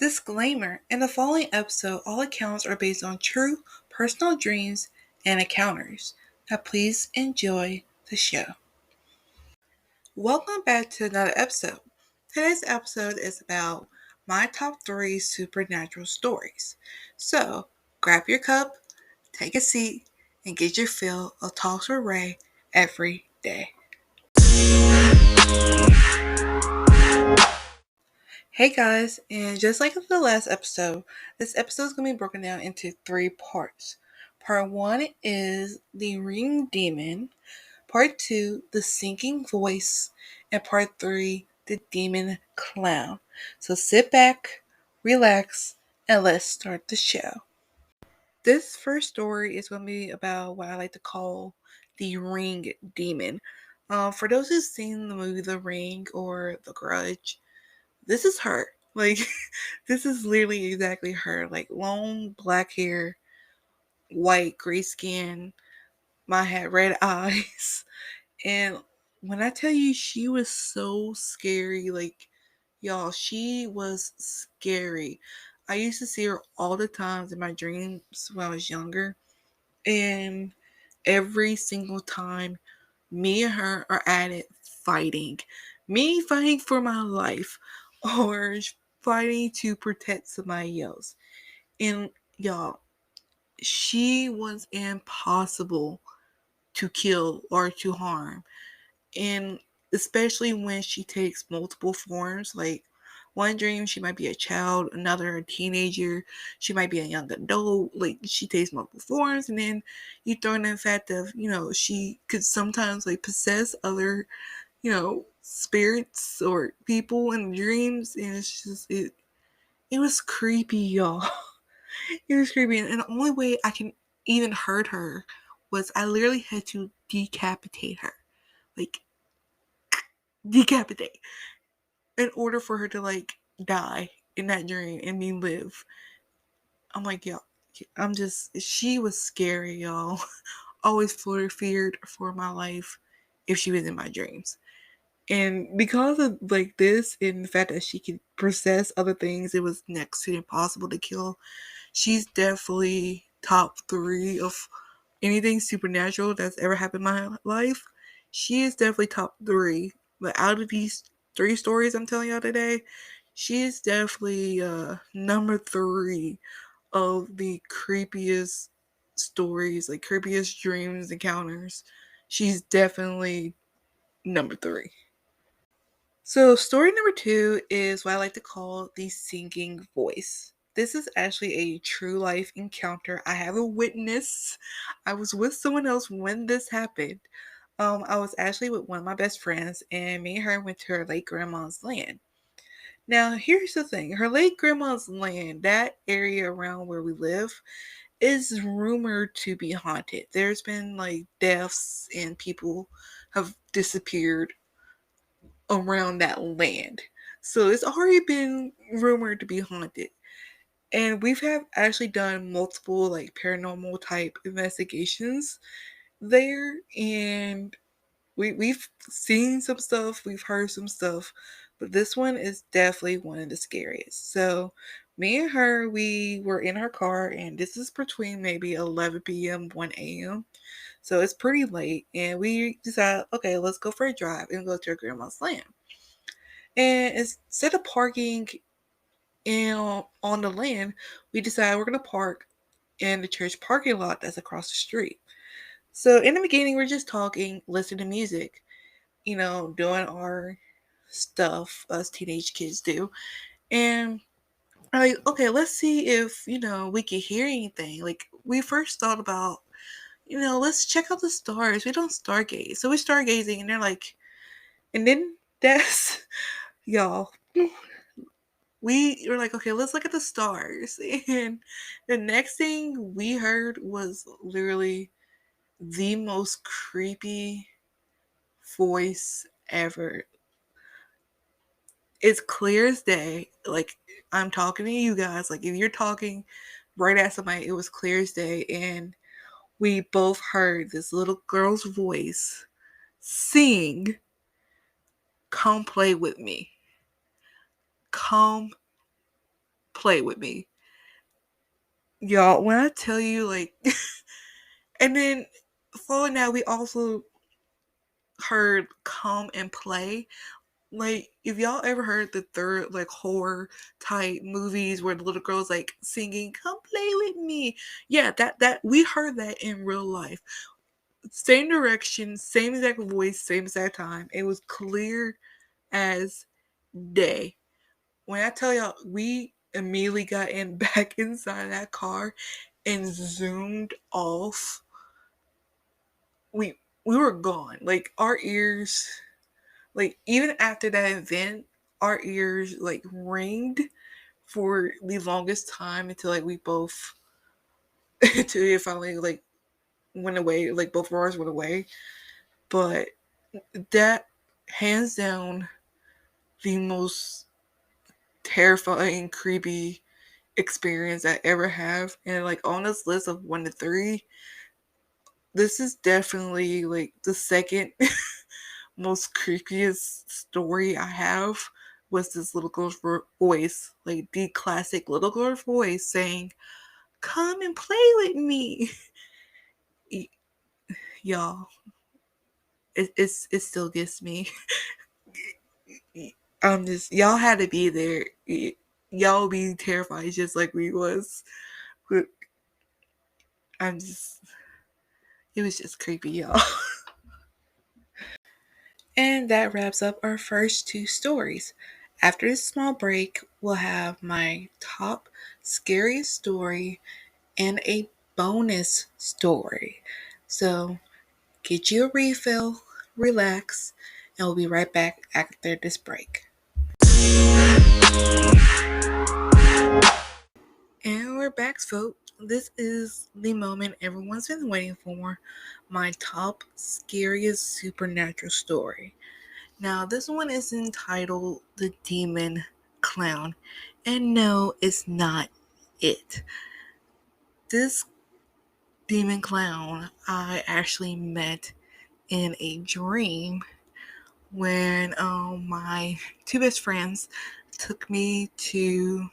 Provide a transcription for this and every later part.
Disclaimer: in the following episode, all accounts are based on true personal dreams and encounters. Now, please enjoy the show. Welcome back to another episode. Today's episode is about my top 3 supernatural stories. So, grab your cup, take a seat, and get your fill of Talks with Ray every day. Hey guys, and just like the last episode, this episode is going to be broken down into 3 parts. Part 1 is the ring demon, Part 2, the sinking voice, and Part 3, the demon clown. So sit back, relax, and let's start the show. This first story is going to be about what I like to call the ring demon. For those who've seen the movie The Ring or The Grudge, this is her. Like, this is literally exactly her. Like, long black hair, white, gray skin, my had red eyes. And when I tell you she was so scary, like, y'all, she was scary. I used to see her all the times in my dreams when I was younger. And every single time, me and her are at it fighting. Me fighting for my life or fighting to protect somebody else. And y'all, she was impossible to kill or to harm. And especially when she takes multiple forms, like one dream she might be a child, another a teenager, she might be a young adult, like she takes multiple forms, and then you throw in the fact of, she could sometimes like possess other, spirits or people in dreams, and it's just it was creepy, y'all. It was creepy, and the only way I can even hurt her was I literally had to decapitate her. Like, decapitate in order for her to like die in that dream and me live. I'm like, y'all, she was scary, y'all. Always feared for my life if she was in my dreams. And because of like this and the fact that she could possess other things, it was next to impossible to kill. She's definitely top 3 of anything supernatural that's ever happened in my life. She is definitely top 3. But out of these 3 stories I'm telling y'all today, she is definitely number 3 of the creepiest stories, like creepiest dreams, encounters. She's definitely number 3. So, story number 2 is what I like to call the singing voice. This is actually a true life encounter. I have a witness. I was with someone else when this happened. I was actually with one of my best friends, and me and her went to her late grandma's land. Now, here's the thing: her late grandma's land, that area around where we live, is rumored to be haunted. There's been like deaths, and people have disappeared around that land. So it's already been rumored to be haunted. And we've have actually done multiple like paranormal type investigations there, and we've seen some stuff, we've heard some stuff, but this one is definitely one of the scariest. So me and her, we were in her car, and this is between maybe 11 p.m. 1 a.m. So it's pretty late, and we decided, okay, let's go for a drive and go to her grandma's land. And instead of parking on the land, we decided we're gonna park in the church parking lot that's across the street. So in the beginning, we're just talking, listening to music, doing our stuff us teenage kids do. And I'm like, okay, let's see if, we can hear anything. Like, we first thought about, let's check out the stars. We don't stargaze. So we're stargazing, and they're like, and then that's, y'all, we were like, okay, let's look at the stars. And the next thing we heard was literally the most creepy voice ever. It's clear as day. Like, I'm talking to you guys. Like, if you're talking right at somebody, it was clear as day. And we both heard this little girl's voice sing, "Come play with me. Come play with me. Y'all, when I tell you, like, and then following that, we also heard Come and Play. Like, if y'all ever heard the third, like, horror type movies where the little girl's like singing, "Come play with me." Yeah, that we heard that in real life. Same direction, same exact voice, same exact time. It was clear as day. When I tell y'all, we immediately got in back inside that car and zoomed off. We were gone. Like, our ears, like, even after that event, our ears like ringed for the longest time until like we both until it finally like went away. Like, both of ours went away. But that, hands down, the most terrifying, creepy experience I ever have. And like, on this list of 1 to 3, this is definitely like the second most creepiest story I have. Was this little girl's voice, like the classic little girl's voice saying, "Come and play with me." Y'all, it still gets me. I'm just, y'all had to be there. Y'all be terrified just like we was. I'm just, it was just creepy, y'all. And that wraps up our first 2 stories. After this small break, we'll have my top scariest story and a bonus story. So get you a refill, relax, and we'll be right back after this break. And we're back, folks. This is the moment everyone's been waiting for, my top scariest supernatural story. Now, this one is entitled The Demon Clown. And no, it's not it. This demon clown I actually met in a dream when my 2 best friends took me to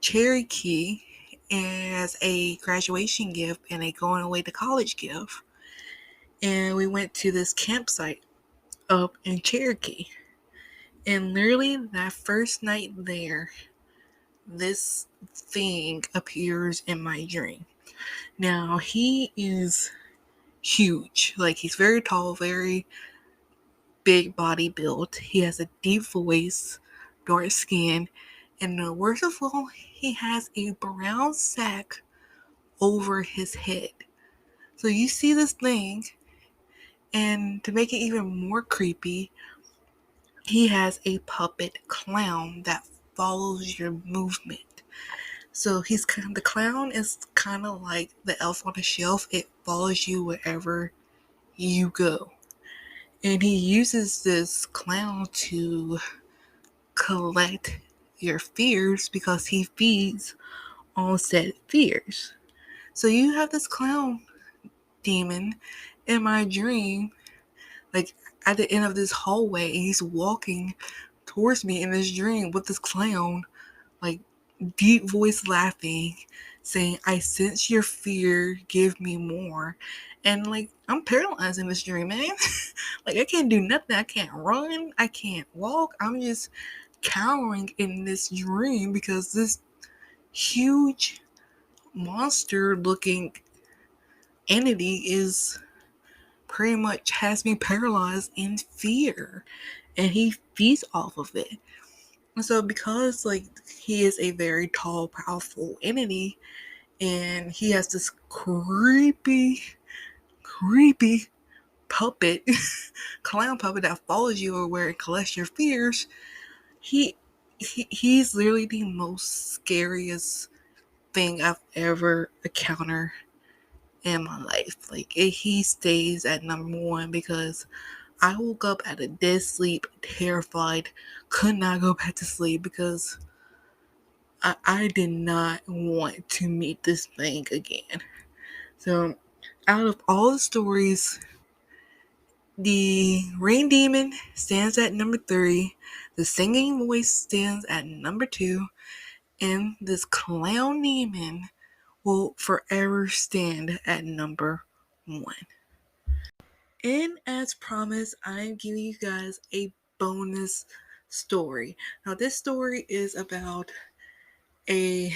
Cherokee as a graduation gift and a going away to college gift. And we went to this campsite up in Cherokee. And literally that first night there, this thing appears in my dream. Now, he is huge. Like, he's very tall, very big body build. He has a deep voice, dark skin, and worst of all, he has a brown sack over his head. So you see this thing, and to make it even more creepy, he has a puppet clown that follows your movement. So the clown is kind of like the elf on the shelf. It follows you wherever you go. And he uses this clown to collect your fears because he feeds on said fears. So you have this clown demon in my dream, like at the end of this hallway, and he's walking towards me in this dream with this clown, like deep voice laughing, saying, "I sense your fear, give me more." And like, I'm paralyzed in this dream, man. Like, I can't do nothing. I can't run. I can't walk. I'm just cowering in this dream because this huge monster looking entity is pretty much has me paralyzed in fear, and he feeds off of it. And so because like he is a very tall, powerful entity, and he has this creepy puppet, clown puppet that follows you everywhere and collects your fears, he's literally the most scariest thing I've ever encountered in my life. Like, he stays at number 1 because I woke up at a dead sleep, terrified, could not go back to sleep because I did not want to meet this thing again. So, out of all the stories, the rain demon stands at number 3, the singing voice stands at number 2, And this clown demon will forever stand at number one. And as promised, I'm giving you guys a bonus story. Now, this story is about a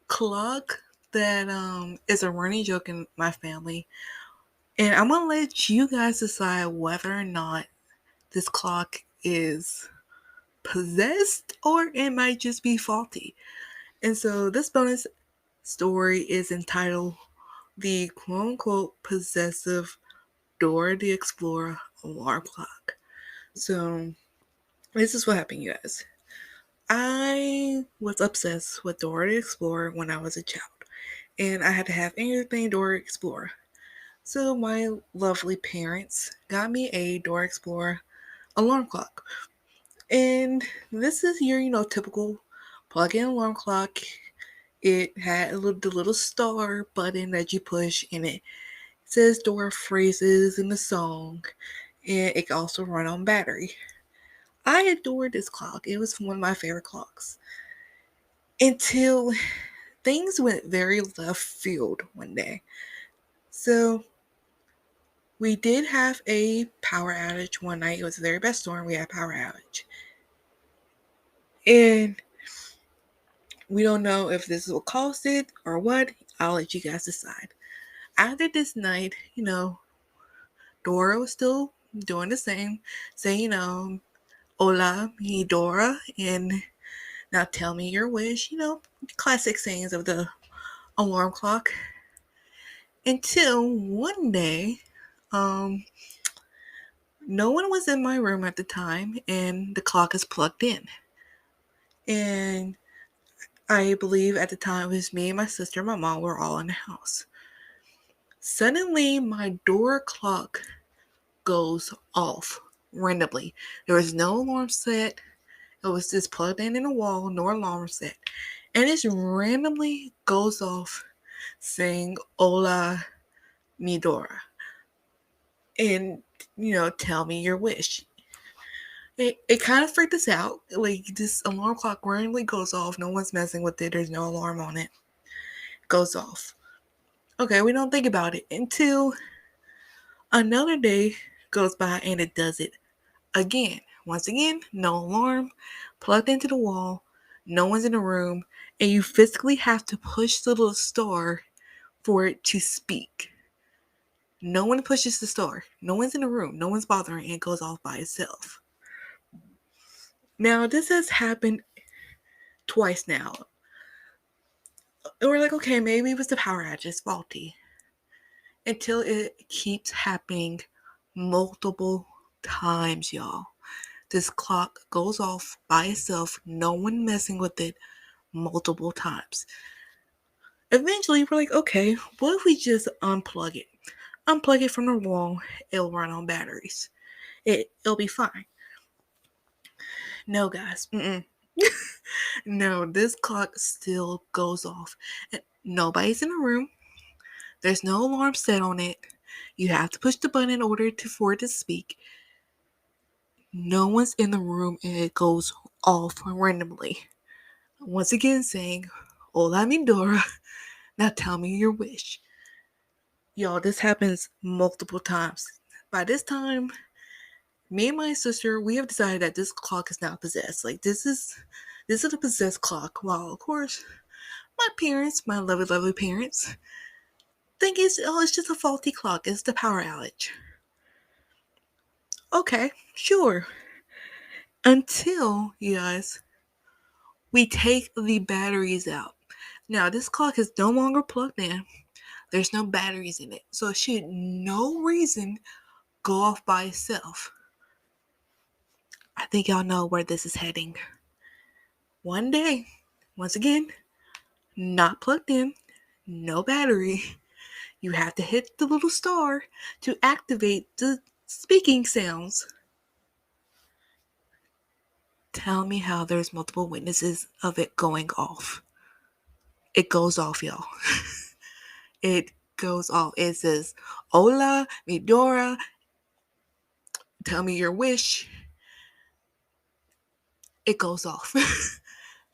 clock that is a running joke in my family. And I'm gonna let you guys decide whether or not this clock is possessed or it might just be faulty. And so this bonus story is entitled The Quote Unquote Possessive Dora the Explorer Alarm Clock. So this is what happened, you guys. I was obsessed with Dora the Explorer when I was a child, and I had to have anything Dora the Explorer. So my lovely parents got me a Dora Explorer alarm clock. And this is your, typical plug-in alarm clock. It had the little star button that you push, and it says Dora phrases in the song, and it can also run on battery. I adored this clock. It was one of my favorite clocks. Until things went very left field one day. So we did have a power outage one night. It was a very bad storm. We had a power outage. And we don't know if this is what caused it or what. I'll let you guys decide. After this night, Dora was still doing the same, saying, hola, mi Dora, and now tell me your wish, classic sayings of the alarm clock. Until one day, no one was in my room at the time, and the clock is plugged in. And I believe at the time it was me and my sister and my mom were all in the house. Suddenly, my door clock goes off randomly. There was no alarm set. It was just plugged in the wall, no alarm set. And it just randomly goes off saying, hola, mi Dora. And, tell me your wish. It kind of freaked us out. Like, this alarm clock randomly goes off. No one's messing with it. There's no alarm on it. It goes off. Okay, we don't think about it until another day goes by and it does it again. Once again, no alarm, plugged into the wall, no one's in the room, and you physically have to push the little star for it to speak. No one pushes the star. No one's in the room. No one's bothering, and it goes off by itself. Now, this has happened twice now. And we're like, okay, maybe it was the power outage, it's faulty. Until it keeps happening multiple times, y'all. This clock goes off by itself, no one messing with it, multiple times. Eventually, we're like, okay, what if we just unplug it? Unplug it from the wall, it'll run on batteries. It'll be fine. No, guys. No, this clock still goes off. Nobody's in the room. There's no alarm set on it. You have to push the button in order for it to speak. No one's in the room, and it goes off randomly. Once again saying, hola mi Dora, now tell me your wish. Y'all, this happens multiple times. By this time, me and my sister, we have decided that this clock is not possessed. Like, this is a possessed clock. While, of course, my parents, my lovely, lovely parents, think it's just a faulty clock. It's the power outage. Okay, sure. Until, you guys, we take the batteries out. Now, this clock is no longer plugged in. There's no batteries in it. So it should no reason go off by itself. I think y'all know where this is heading. One day, once again, not plugged in, no battery. You have to hit the little star to activate the speaking sounds. Tell me how there's multiple witnesses of it going off. It goes off, y'all. It goes off. It says, hola, mi Dora, tell me your wish. It goes off.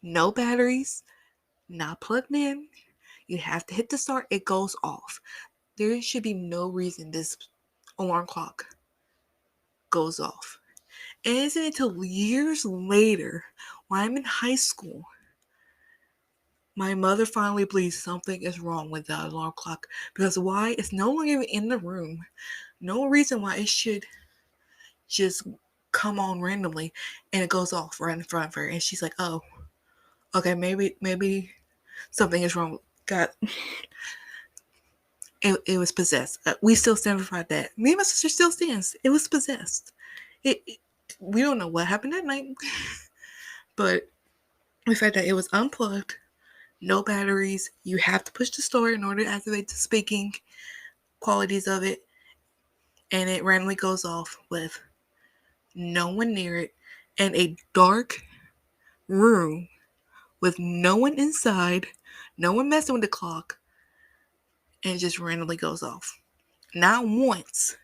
No batteries, not plugged in. You have to hit the start, it goes off. There should be no reason this alarm clock goes off. And it isn't until years later, when I'm in high school, my mother finally believes something is wrong with that alarm clock. Because why? It's no longer in the room. No reason why it should just come on randomly and it goes off right in front of her. And she's like, oh, okay, maybe something is wrong. God, it was possessed. We still stand by that. Me and my sister still stands. It was possessed. It we don't know what happened that night, but the fact that it was unplugged, no batteries, you have to push the store in order to activate the speaking qualities of it, and it randomly goes off with no one near it and a dark room with no one inside, no one messing with the clock, and it just randomly goes off. Not once,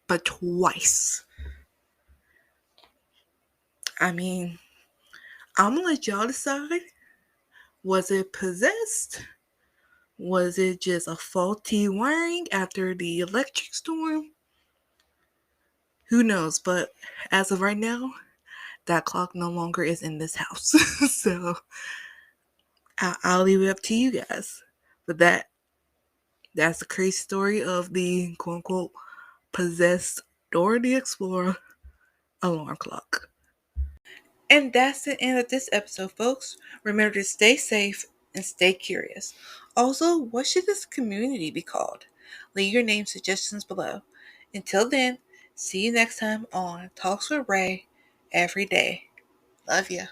but twice. I mean, I'm gonna let y'all decide. Was it possessed? Was it just a faulty wiring after the electric storm? Who knows? But as of right now, that clock no longer is in this house. So I'll leave it up to you guys. But that's the crazy story of the quote unquote possessed Dora the Explorer alarm clock. And that's the end of this episode, folks. Remember to stay safe and stay curious. Also, what should this community be called? Leave your name suggestions below. Until then, see you next time on Talks with Ray every day. Love ya.